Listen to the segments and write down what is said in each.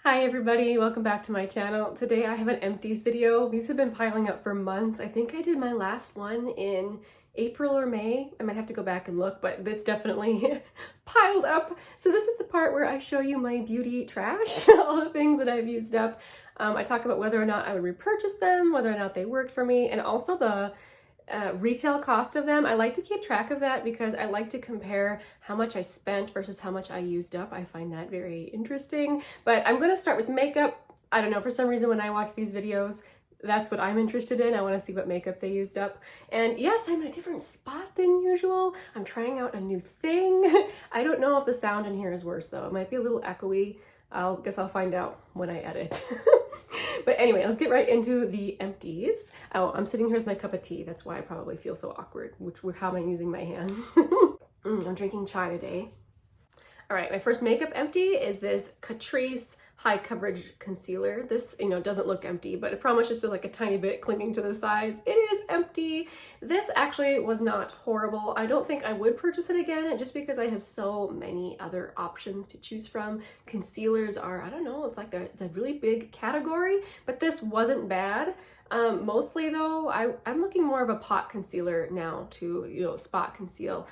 Hi everybody, welcome back to my channel. Today I have an empties video. These have been piling up for months. I think I did my last one in April or May. I might have to go back and look, but it's definitely piled up. So this is the part where I show you my beauty trash, all the things that I've used up. I talk about whether or not I would repurchase them, whether or not they worked for me, and also the retail cost of them. I like to keep track of that because I like to compare how much I spent versus how much I used up. I find that very interesting. But I'm going to start with makeup. I don't know, for some reason when I watch these videos, that's what I'm interested in. I want to see what makeup they used up. And yes, I'm in a different spot than usual. I'm trying out a new thing. I don't know if the sound in here is worse though. It might be a little echoey. Guess I'll find out when I edit. But anyway, let's get right into the empties. Oh, I'm sitting here with my cup of tea. That's why I probably feel so awkward, how am I using my hands? I'm drinking chai today. All right, my first makeup empty is this Catrice High Coverage Concealer. This, doesn't look empty, but I promise it's just like a tiny bit clinging to the sides. It is empty. This actually was not horrible. I don't think I would purchase it again just because I have so many other options to choose from. Concealers are, I don't know, it's a really big category, but this wasn't bad. Mostly though, I'm looking more of a pot concealer now to, spot conceal.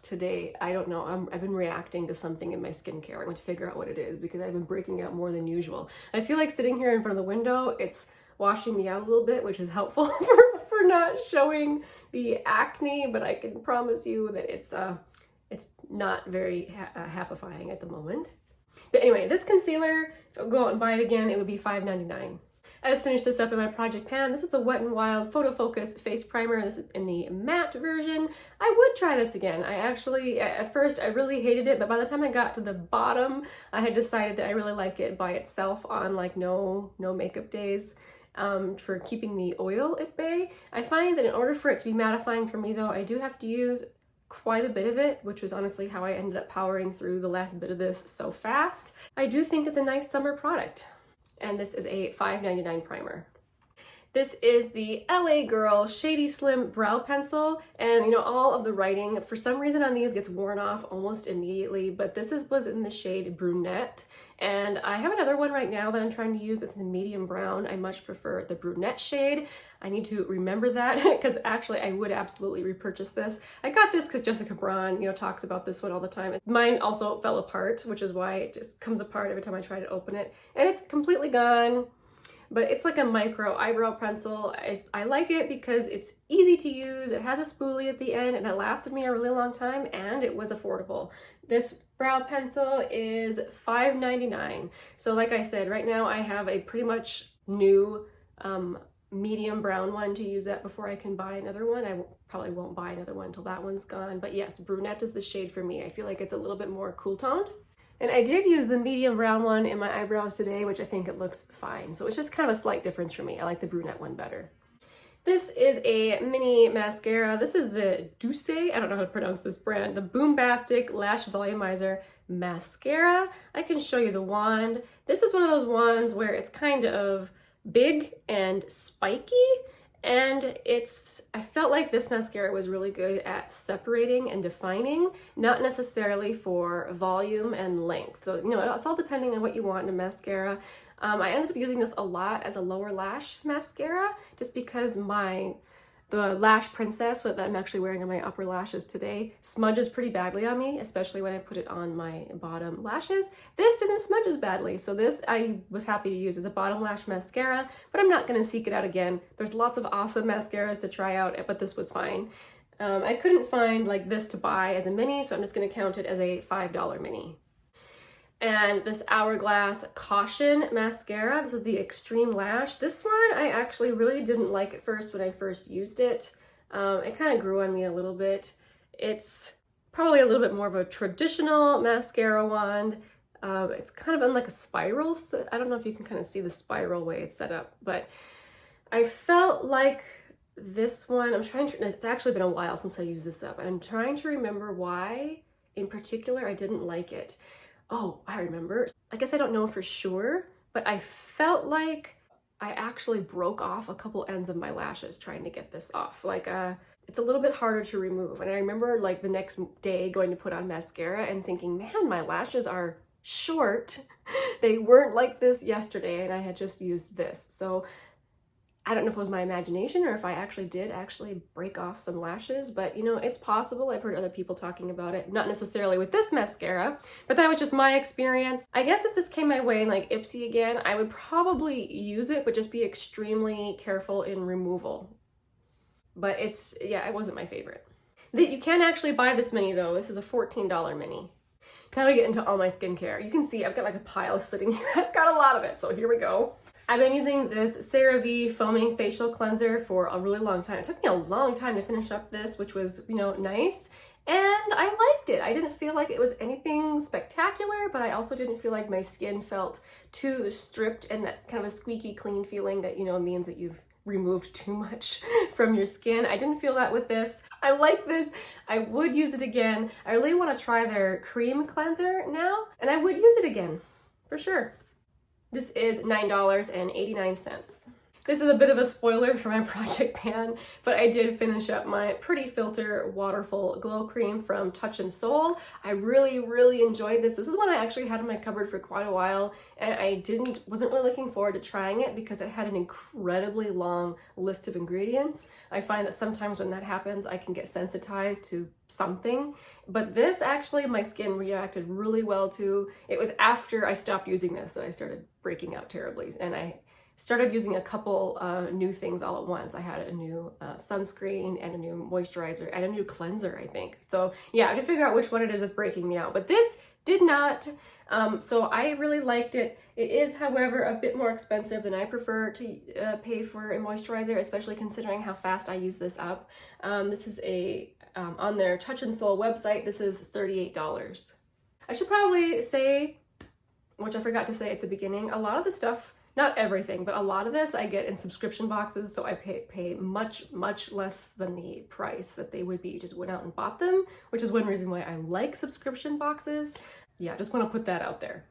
Today, I don't know, I've been reacting to something in my skincare. I want to figure out what it is because I've been breaking out more than usual. I feel like sitting here in front of the window, it's washing me out a little bit, which is helpful for not showing the acne, but I can promise you that it's not very happifying at the moment. But anyway, this concealer, if I go out and buy it again, it would be $5.99. I just finished this up in my project pan. This is the Wet n Wild Photo Focus Face Primer. This is in the matte version. I would try this again. I actually, at first, I really hated it, but by the time I got to the bottom, I had decided that I really like it by itself on like no makeup days for keeping the oil at bay. I find that in order for it to be mattifying for me though, I do have to use quite a bit of it, which was honestly how I ended up powering through the last bit of this so fast. I do think it's a nice summer product. And this is a $5.99 primer. This is the LA Girl Shady Slim Brow Pencil, and all of the writing for some reason on these gets worn off almost immediately, but this was in the shade Brunette, and I have another one right now that I'm trying to use. It's in medium brown. I much prefer the Brunette shade. I need to remember that because actually I would absolutely repurchase this. I got this because Jessica Braun, talks about this one all the time. Mine also fell apart, which is why it just comes apart every time I try to open it, and it's completely gone. But it's like a micro eyebrow pencil. I like it because it's easy to use, it has a spoolie at the end, and it lasted me a really long time, and it was affordable. This brow pencil is $5.99. So like I said, right now I have a pretty much new medium brown one to use up before I can buy another one. I probably won't buy another one until that one's gone. But yes, Brunette is the shade for me. I feel like it's a little bit more cool toned. And I did use the medium brown one in my eyebrows today, which I think it looks fine. So it's just kind of a slight difference for me. I like the Brunette one better. This is a mini mascara. This is the Douce, I don't know how to pronounce this brand, the Boombastic Lash Volumizer Mascara. I can show you the wand. This is one of those wands where it's kind of big and spiky, and I felt like this mascara was really good at separating and defining, not necessarily for volume and length. So, it's all depending on what you want in a mascara. I ended up using this a lot as a lower lash mascara just because the Lash Princess that I'm actually wearing on my upper lashes today smudges pretty badly on me, especially when I put it on my bottom lashes. This didn't smudge as badly, so this I was happy to use as a bottom lash mascara, but I'm not going to seek it out again. There's lots of awesome mascaras to try out, but this was fine. I couldn't find like this to buy as a mini, so I'm just going to count it as a $5 mini. And this Hourglass Caution Mascara, this is the Extreme Lash. This one I actually really didn't like at first when I first used it. It kind of grew on me a little bit. It's probably a little bit more of a traditional mascara wand. It's kind of on like a spiral. So I don't know if you can kind of see the spiral way it's set up, but I felt like this one, it's actually been a while since I used this up. I'm trying to remember why in particular I didn't like it. Oh, I remember. I guess I don't know for sure, but I felt like I actually broke off a couple ends of my lashes trying to get this off. It's a little bit harder to remove. And I remember like the next day going to put on mascara and thinking, man, my lashes are short. They weren't like this yesterday, and I had just used this. So I don't know if it was my imagination or if I actually did break off some lashes, but you know, it's possible. I've heard other people talking about it, not necessarily with this mascara, but that was just my experience. I guess if this came my way in like Ipsy again, I would probably use it, but just be extremely careful in removal. But yeah, it wasn't my favorite. You can actually buy this mini though. This is a $14 mini. Now we get into all my skincare. You can see I've got like a pile sitting here. I've got a lot of it, so here we go. I've been using this CeraVe Foaming Facial Cleanser for a really long time. It took me a long time to finish up this, which was, you know, nice. And I liked it. I didn't feel like it was anything spectacular, but I also didn't feel like my skin felt too stripped and that kind of a squeaky clean feeling that, you know, means that you've removed too much from your skin. I didn't feel that with this. I like this. I would use it again. I really want to try their cream cleanser now, and I would use it again for sure. This is $9.89. This is a bit of a spoiler for my project pan, but I did finish up my Pretty Filter Waterful Glow Cream from Touch and Soul. I really, really enjoyed this. This is one I actually had in my cupboard for quite a while, and I wasn't really looking forward to trying it because it had an incredibly long list of ingredients. I find that sometimes when that happens, I can get sensitized to something, but this actually my skin reacted really well to. It was after I stopped using this that I started breaking out terribly, and I started using a couple new things all at once. I had a new sunscreen and a new moisturizer and a new cleanser, I think. So yeah, I have to figure out which one it is that's breaking me out, but this did not. So I really liked it. It is, however, a bit more expensive than I prefer to pay for a moisturizer, especially considering how fast I use this up. This is on their Touch and Soul website, this is $38. I should probably say, which I forgot to say at the beginning, a lot of the stuff, not everything, but a lot of this I get in subscription boxes, so I pay much, much less than the price that they would be just went out and bought them, which is one reason why I like subscription boxes. Yeah, just want to put that out there.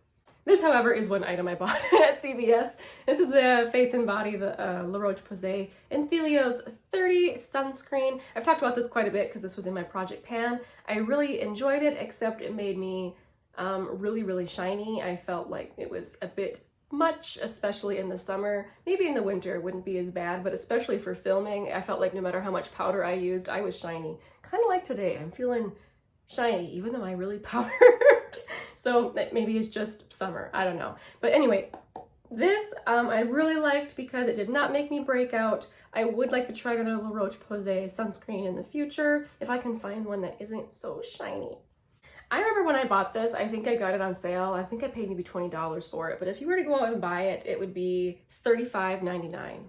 This, however, is one item I bought at CVS. This is the Face and Body, the La Roche-Posay Enthelios 30 sunscreen. I've talked about this quite a bit because this was in my project pan. I really enjoyed it, except it made me really, really shiny. I felt like it was a bit much, especially in the summer. Maybe in the winter it wouldn't be as bad, but especially for filming, I felt like no matter how much powder I used, I was shiny. Kind of like today, I'm feeling shiny, even though I really powdered. So maybe it's just summer, I don't know. But anyway, this I really liked because it did not make me break out. I would like to try another La Roche-Posay sunscreen in the future if I can find one that isn't so shiny. I remember when I bought this, I think I got it on sale. I think I paid maybe $20 for it, but if you were to go out and buy it, it would be $35.99.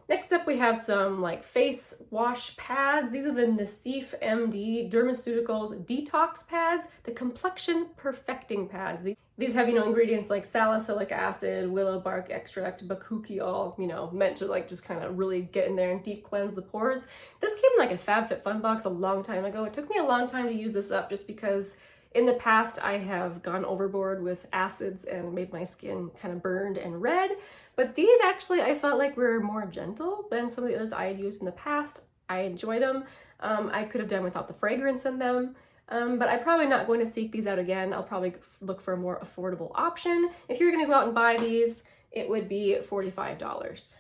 Next up, we have some like face wash pads. These are the Nassif MD Dermaceuticals Detox Pads, the Complexion Perfecting Pads. These have, you know, ingredients like salicylic acid, willow bark extract, bakuchiol, you know, meant to like just kind of really get in there and deep cleanse the pores. This came in like a FabFitFun box a long time ago. It took me a long time to use this up just because in the past, I have gone overboard with acids and made my skin kind of burned and red, but these actually I felt like were more gentle than some of the others I had used in the past. I enjoyed them. I could have done without the fragrance in them, but I'm probably not going to seek these out again. I'll probably look for a more affordable option. If you're gonna go out and buy these, it would be $45.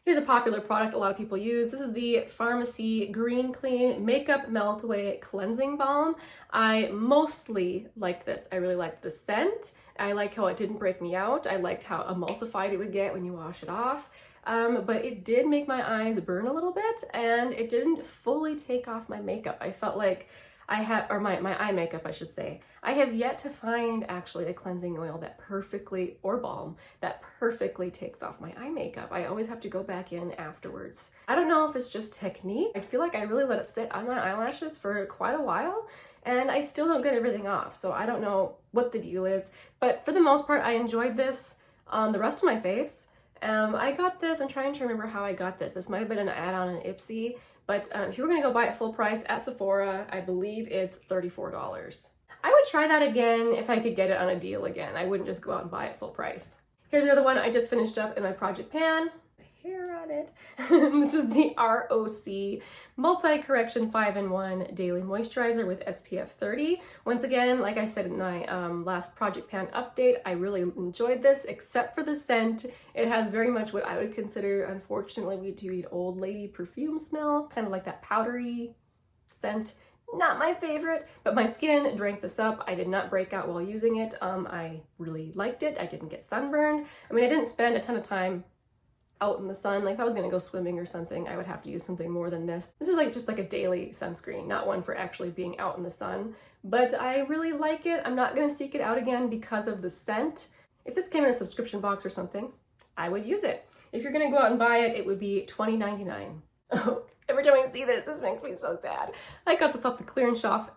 Here's a popular product a lot of people use. This is the Pharmacy Green Clean Makeup Melt Away Cleansing Balm. I mostly liked this. I really liked the scent. I liked how it didn't break me out. I liked how emulsified it would get when you wash it off. But it did make my eyes burn a little bit, and it didn't fully take off my makeup. I felt like my eye makeup, I should say. I have yet to find actually a cleansing oil that perfectly, or balm, that perfectly takes off my eye makeup. I always have to go back in afterwards. I don't know if it's just technique. I feel like I really let it sit on my eyelashes for quite a while, and I still don't get everything off. So I don't know what the deal is, but for the most part, I enjoyed this on the rest of my face. I got this, I'm trying to remember how I got this. This might have been an add-on in Ipsy. But if you were gonna go buy it full price at Sephora, I believe it's $34. I would try that again if I could get it on a deal again. I wouldn't just go out and buy it full price. Here's another one I just finished up in my project pan. I hair on it. This is the ROC Multi-Correction 5-in-1 Daily Moisturizer with SPF 30. Once again, like I said in my last Project Pan update, I really enjoyed this, except for the scent. It has very much what I would consider, unfortunately, we do eat old lady perfume smell, kind of like that powdery scent. Not my favorite, but my skin drank this up. I did not break out while using it. I really liked it. I didn't get sunburned. I mean, I didn't spend a ton of time out in the sun. Like if I was gonna go swimming or something, I would have to use something more than this. This is like just like a daily sunscreen, not one for actually being out in the sun. But I really like it. I'm not gonna seek it out again because of the scent. If this came in a subscription box or something, I would use it. If you're gonna go out and buy it, it would be $20.99. Every time I see this makes me so sad. I got this off the clearance shelf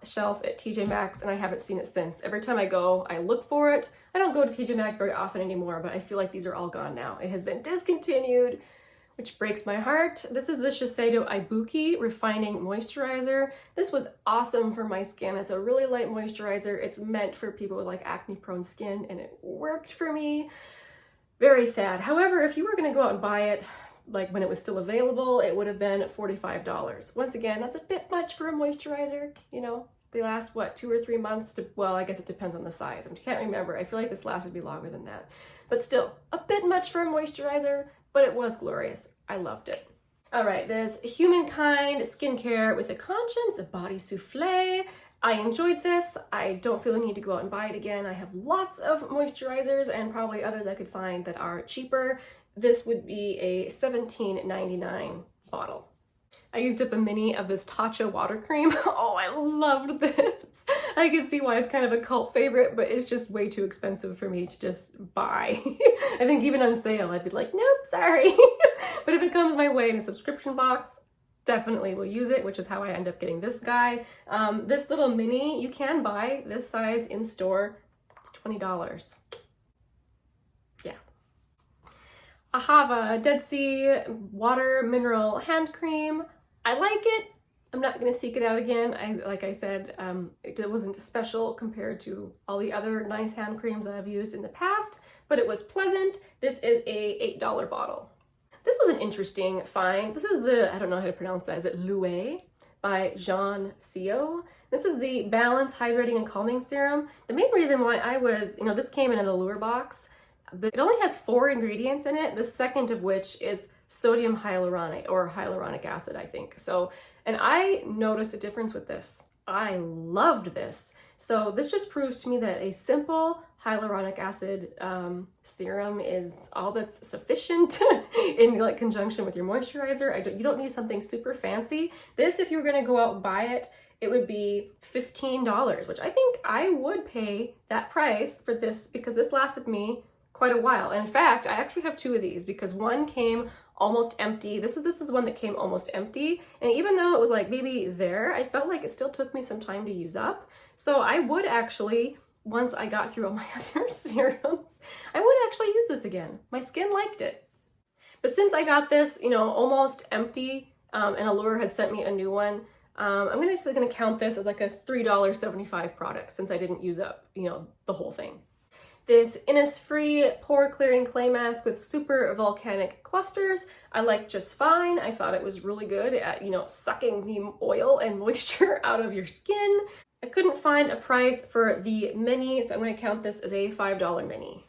at TJ Maxx and I haven't seen it since. Every time I go, I look for it. I don't go to TJ Maxx very often anymore, but I feel like these are all gone now. It has been discontinued, which breaks my heart. This is the Shiseido Ibuki Refining Moisturizer. This was awesome for my skin. It's a really light moisturizer. It's meant for people with like acne prone skin and it worked for me. Very sad. However, if you were gonna go out and buy it, like when it was still available, it would have been $45. Once again, that's a bit much for a moisturizer. You know, they last what, 2 or 3 months? Well, I guess it depends on the size. I can't remember. I feel like this lasted me longer than that. But still, a bit much for a moisturizer, but it was glorious. I loved it. All right, there's Humankind Skincare with a Conscience, a Body Souffle. I enjoyed this. I don't feel the need to go out and buy it again. I have lots of moisturizers and probably others I could find that are cheaper. This would be a $17.99 bottle. I used up a mini of this Tatcha water cream. Oh, I loved this. I can see why it's kind of a cult favorite, but it's just way too expensive for me to just buy. I think even on sale, I'd be like, nope, sorry. But if it comes my way in a subscription box, definitely will use it, which is how I end up getting this guy. This little mini, you can buy this size in store. It's $20. Ahava Dead Sea Water Mineral Hand Cream. I like it. I'm not going to seek it out again. Like I said, it wasn't special compared to all the other nice hand creams I've used in the past, but it was pleasant. This is a $8 bottle. This was an interesting find. This is the, I don't know how to pronounce that. Is it Loué by Jean Sio? This is the Balance Hydrating and Calming Serum. The main reason why I was, this came in an Allure box. But it only has 4 ingredients in it, the second of which is sodium hyaluronate, or hyaluronic acid, I think. So, and I noticed a difference with this. I loved this. So this just proves to me that a simple hyaluronic acid serum is all that's sufficient in like conjunction with your moisturizer. You don't need something super fancy. This, if you were gonna go out and buy it, it would be $15, which I think I would pay that price for this because this lasted me quite a while. And in fact, I actually have 2 of these because one came almost empty. This is the one that came almost empty. And even though it was like maybe there, I felt like it still took me some time to use up. So I would actually, once I got through all my other serums, I would actually use this again. My skin liked it. But since I got this, almost empty, and Allure had sent me a new one, I'm just gonna count this as like a $3.75 product since I didn't use up, the whole thing. This Innisfree Pore Clearing Clay Mask with Super Volcanic Clusters, I liked just fine. I thought it was really good at, sucking the oil and moisture out of your skin. I couldn't find a price for the mini, so I'm going to count this as a $5 mini.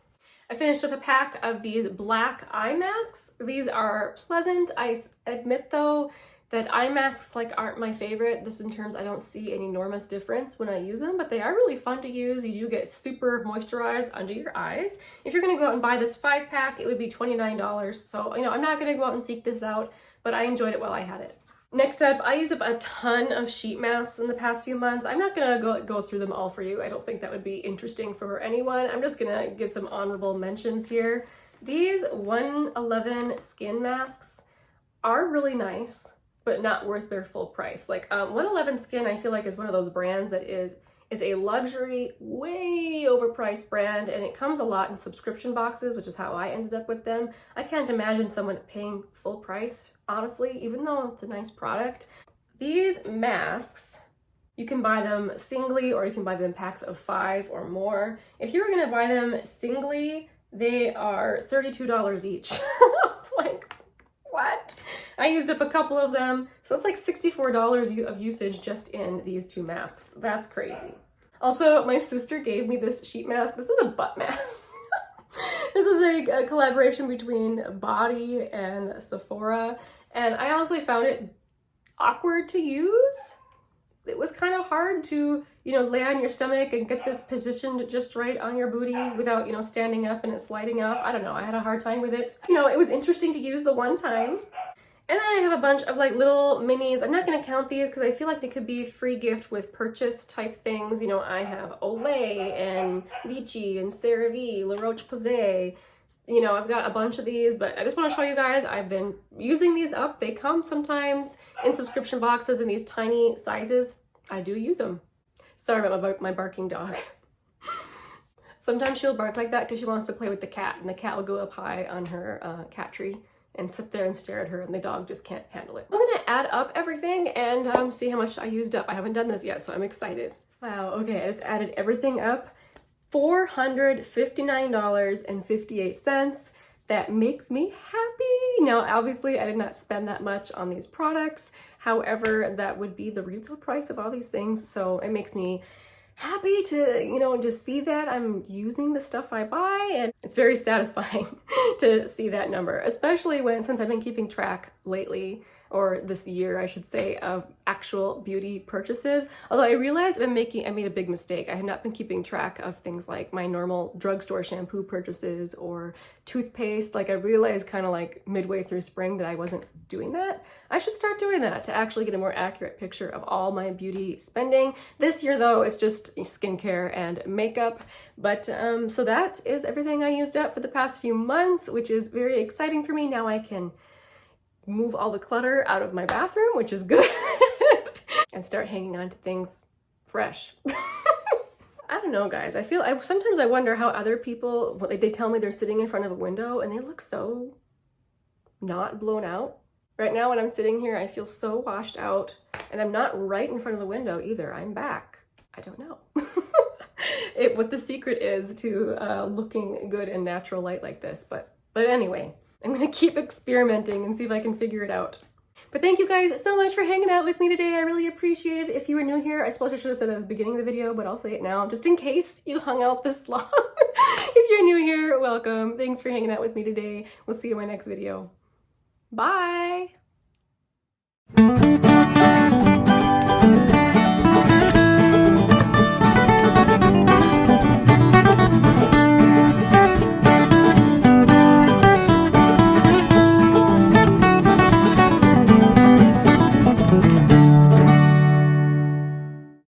I finished up a pack of these black eye masks. These are pleasant. I admit though, that eye masks aren't my favorite, just in terms I don't see an enormous difference when I use them, but they are really fun to use. You do get super moisturized under your eyes. If you're gonna go out and buy this 5-pack, it would be $29. So, I'm not gonna go out and seek this out, but I enjoyed it while I had it. Next up, I used up a ton of sheet masks in the past few months. I'm not gonna go through them all for you. I don't think that would be interesting for anyone. I'm just gonna give some honorable mentions here. These 111 skin masks are really nice, but not worth their full price. 111 Skin, I feel like is one of those brands that it's a luxury, way overpriced brand, and it comes a lot in subscription boxes, which is how I ended up with them. I can't imagine someone paying full price, honestly, even though it's a nice product. These masks, you can buy them singly or you can buy them in packs of 5 or more. If you were gonna buy them singly, they are $32 each. what? I used up a couple of them. So it's like $64 of usage just in these 2 masks. That's crazy. Also, my sister gave me this sheet mask. This is a butt mask. This is a collaboration between Body and Sephora. And I honestly found it awkward to use. It was kind of hard to, you know, lay on your stomach and get this positioned just right on your booty without, you know, standing up and it sliding off. I don't know, I had a hard time with it. You know, it was interesting to use the one time. And then I have a bunch of like little minis. I'm not going to count these because I feel like they could be free gift with purchase type things. You know, I have Olay and Vichy and CeraVe, La Roche-Posay. You know, I've got a bunch of these, but I just want to show you guys, I've been using these up. They come sometimes in subscription boxes in these tiny sizes. I do use them. Sorry about my barking dog. Sometimes she'll bark like that because she wants to play with the cat, and the cat will go up high on her cat tree and sit there and stare at her, and the dog just can't handle it. I'm gonna add up everything and see how much I used up. I haven't done this yet, so I'm excited. Wow, okay, I just added everything up. $459.58. That makes me happy. Now, obviously, I did not spend that much on these products. However, that would be the retail price of all these things. So it makes me happy to, you know, just see that I'm using the stuff I buy. And it's very satisfying to see that number, especially since I've been keeping track lately, or this year, I should say, of actual beauty purchases. Although I realized I made a big mistake. I had not been keeping track of things like my normal drugstore shampoo purchases or toothpaste. Like I realized kind of like midway through spring that I wasn't doing that. I should start doing that to actually get a more accurate picture of all my beauty spending. This year though, it's just skincare and makeup. But so that is everything I used up for the past few months, which is very exciting for me. Now I can move all the clutter out of my bathroom, which is good, and start hanging on to things fresh. I don't know, guys. Sometimes I wonder how other people, they tell me they're sitting in front of a window and they look so not blown out. Right now when I'm sitting here, I feel so washed out, and I'm not right in front of the window either. I'm back. I don't know what the secret is to looking good in natural light like this, but anyway. I'm gonna keep experimenting and see if I can figure it out. But thank you guys so much for hanging out with me today. I really appreciate it. If you were new here, I suppose I should have said it at the beginning of the video, but I'll say it now, just in case you hung out this long. If you're new here, welcome. Thanks for hanging out with me today. We'll see you in my next video. Bye!